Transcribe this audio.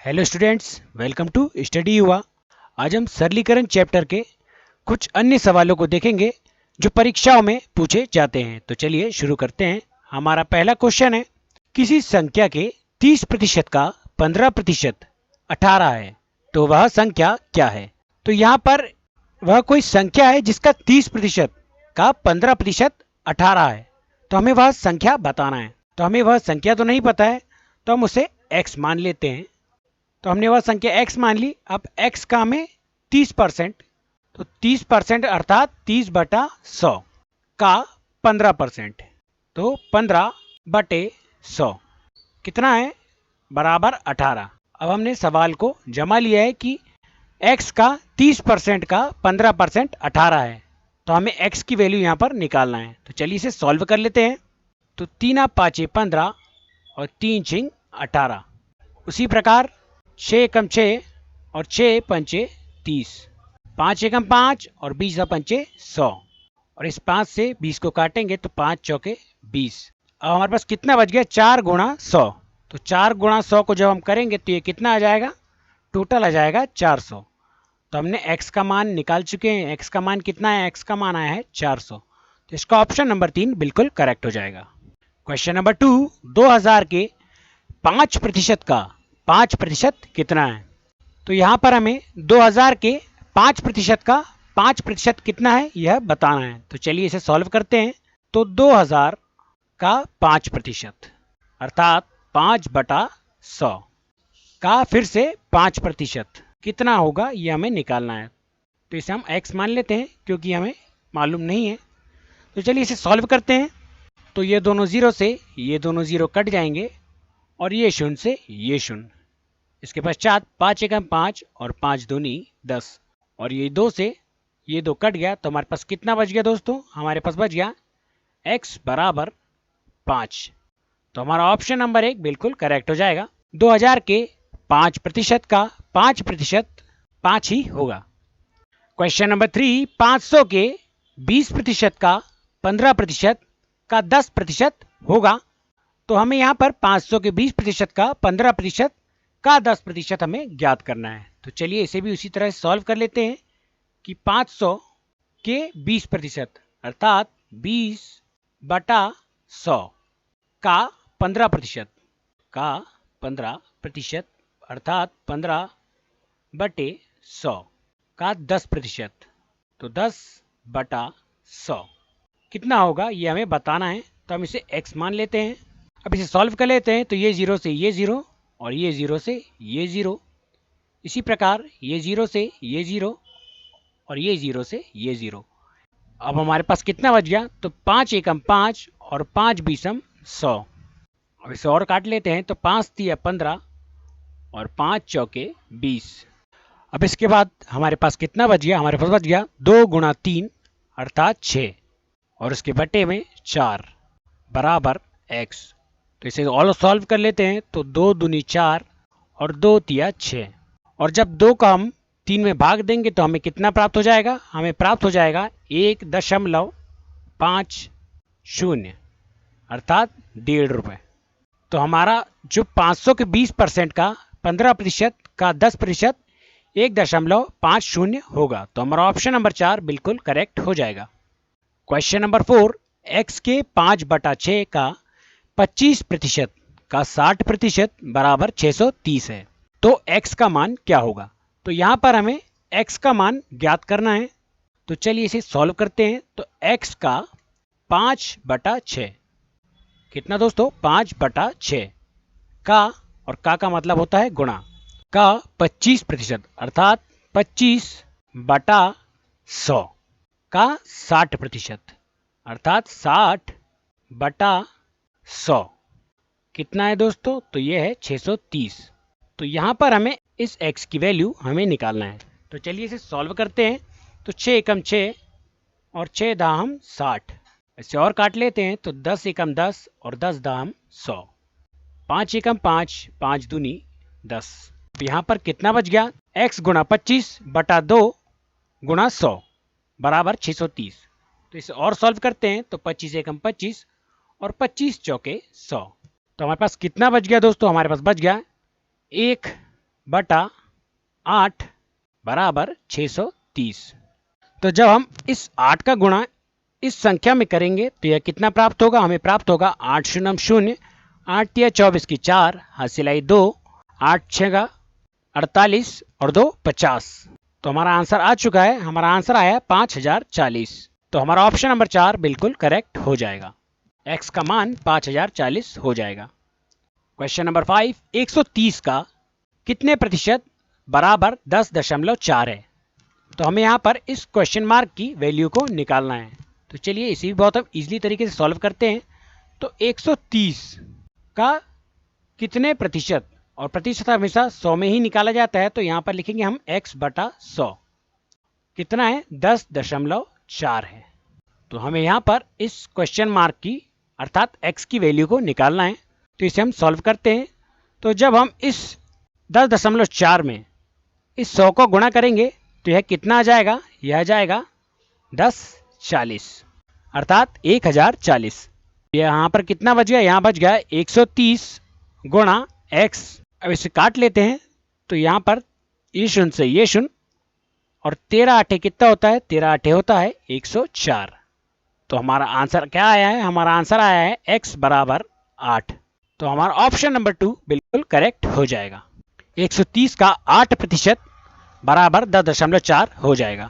Hello students, welcome to study Yuva. आज हम सरलीकरण चैप्टर के कुछ अन्य सवालों को देखेंगे जो परीक्षाओं में पूछे जाते हैं। तो चलिए शुरू करते हैं। हमारा पहला क्वेश्चन है, किसी संख्या के 30% का 15% 18 है, तो वह संख्या क्या है? तो यहाँ पर वह कोई संख्या है जिसका 30% का 15% 18 है, तो हमें वह संख्या बताना है। तो हमें वह संख्या तो नहीं पता है, तो हम उसे x मान लेते हैं। तो हमने वह संख्या x मान ली। अब x का हमें 30%, तो 30% अर्थात 30/100 का 15%, तो 15/100 कितना है? बराबर 18। अब हमने सवाल को जमा लिया है कि x का 30% का 15% 18 है, तो हमें x की वैल्यू यहाँ पर निकालना है। तो चलिए इसे सॉल्व कर लेते हैं। तो 3 5 15 और 3 6 18। उसी प्रकार 6 एकम 6 और 6 पंचे 30, 5 एकम 5 और 20 पंचे 100, और इस 5 से 20 को काटेंगे तो 5 चौके 20। अब हमारे पास कितना बच गया? 4 गुणा 100। तो 4 गुणा 100 को जब हम करेंगे तो ये कितना आ जाएगा? टोटल आ जाएगा 400। तो हमने x का मान निकाल चुके हैं। x का मान कितना है? x का मान आया है 400। तो इसका ऑप्शन नंबर 3 बिल्कुल करेक्ट हो जाएगा। क्वेश्चन नंबर 2, 2000 के 5% का 5% कितना है? तो यहाँ पर हमें 2000 के 5% का 5% कितना है यह बताना है। तो चलिए इसे सॉल्व करते हैं। तो 2000 का 5% अर्थात 5/100 का फिर से 5% कितना होगा ये हमें निकालना है। तो इसे हम x मान लेते हैं क्योंकि हमें मालूम नहीं है। तो चलिए इसे सॉल्व करते हैं। तो ये दोनों जीरो से ये दोनों जीरो कट जाएंगे और ये शून्य से ये शून्य। इसके पश्चात 5 एकम 5 और 5 दूनी 10, और ये 2 से ये 2 कट गया। तो हमारे पास कितना बच गया दोस्तों? हमारे पास बच गया x बराबर 5। तो हमारा ऑप्शन नंबर 1 बिल्कुल करेक्ट हो जाएगा। 2000 के 5% का 5% 5 ही होगा। क्वेश्चन नंबर 3, 500 के 20% का 15% का 10% होगा। तो हमें यहाँ पर 500 के 20% का 15% का 10% हमें ज्ञात करना है। तो चलिए इसे भी उसी तरह सॉल्व कर लेते हैं कि 500 के 20% अर्थात 20/100 का 15% अर्थात 15/100 का 10%, तो 10/100 कितना होगा ये हमें बताना है। तो हम इसे x मान लेते हैं। अब इसे सॉल्व कर लेते हैं। तो ये 0 से ये 0 और ये 0 से ये 0, इसी प्रकार ये 0 से ये 0 और ये 0 से ये 0। अब हमारे पास कितना बच गया? तो 5 एकम 5 और 5 बीसम 100। अब इसे और काट लेते हैं। तो 5 तिया 15 और 5 चौके 20। अब इसके बाद हमारे पास कितना बच गया? हमारे पास बच गया 2 गुणा 3 अर्थात 6, और उसके बटे में 4 बराबर x। तो इसे और सॉल्व कर लेते हैं। तो 2 दूनी 4 और 2 तिया 6, और जब 2 का हम 3 में भाग देंगे तो हमें कितना प्राप्त हो जाएगा? हमें प्राप्त हो जाएगा 1.50 अर्थात 1.5 रुपये। तो हमारा जो 500 के 20% का 15% का 10% 1.50 होगा। तो हमारा ऑप्शन नंबर 4 बिल्कुल करेक्ट हो जाएगा। क्वेश्चन नंबर 4, x के 5/6 का 25% का 60% बराबर 630 है, तो x का मान क्या होगा? तो यहाँ पर हमें x का मान ज्ञात करना है। तो चलिए इसे सॉल्व करते हैं। तो x का 5/6 कितना दोस्तों? 5/6 का, और का मतलब होता है गुणा, का 25% अर्थात 25/100 का 60% अर्थात 60/100 कितना है दोस्तों? तो ये है 630। तो यहाँ पर हमें इस x की वैल्यू हमें निकालना है। तो चलिए इसे सॉल्व करते हैं। तो 6 एकम 6 और 6 दाहम 60, इसे और काट लेते हैं। तो 10 एकम 10 और 10 दाहम 100, 5 एकम 5, 5 दूनी 10। तो यहाँ पर कितना बच गया? x गुणा 25/2 गुणा 100 बराबर 630। तो इसे और सॉल्व करते हैं। तो 25 एकम 25 और 25 चौके 100। तो हमारे पास कितना बच गया दोस्तों? हमारे पास बच गया 1 बटा 8 बराबर 630। तो जब हम इस 8 का गुणा इस संख्या में करेंगे तो यह कितना प्राप्त होगा? हमें प्राप्त होगा 8 शून्य 0, 8 तिया 24 की 4, हासिल आई 2, 8 छः 48 और 2 50। तो हमारा आंसर आ चुका है, हमारा आंसर आया 5040। तो हमारा ऑप्शन नंबर 4 बिल्कुल करेक्ट हो जाएगा। x का मान 5040 हो जाएगा। क्वेश्चन नंबर 5, 130 का कितने प्रतिशत बराबर 10.4 है? तो हमें यहाँ पर इस क्वेश्चन मार्क की वैल्यू को निकालना है। तो चलिए इसी भी बहुत हम इजीली तरीके से सॉल्व करते हैं। तो 130 का कितने प्रतिशत, और प्रतिशत हमेशा 100 में ही निकाला जाता है, तो यहाँ पर लिखेंगे हम x बटा 100। कितना है? 10.4 है। तो हमें यहाँ पर इस क्वेश्चन मार्क की अर्थात x की वैल्यू को निकालना है। तो इसे हम सॉल्व करते हैं। तो जब हम इस 10.4 में इस 100 को गुणा करेंगे तो यह कितना आ जाएगा? यह आ जाएगा 1040 अर्थात 1040। यहाँ पर कितना बच गया? यहाँ बच गया 130 गुणा x। अब इसे काट लेते हैं। तो यहाँ पर ये शून्य से ये शून्य, और 13 आठे कितना होता है? 13 आठे होता है 104। तो हमारा आंसर क्या आया है? हमारा आंसर आया है x बराबर 8। तो हमारा ऑप्शन नंबर 2 बिल्कुल करेक्ट हो जाएगा। 130 का 8% बराबर 10.4 हो जाएगा।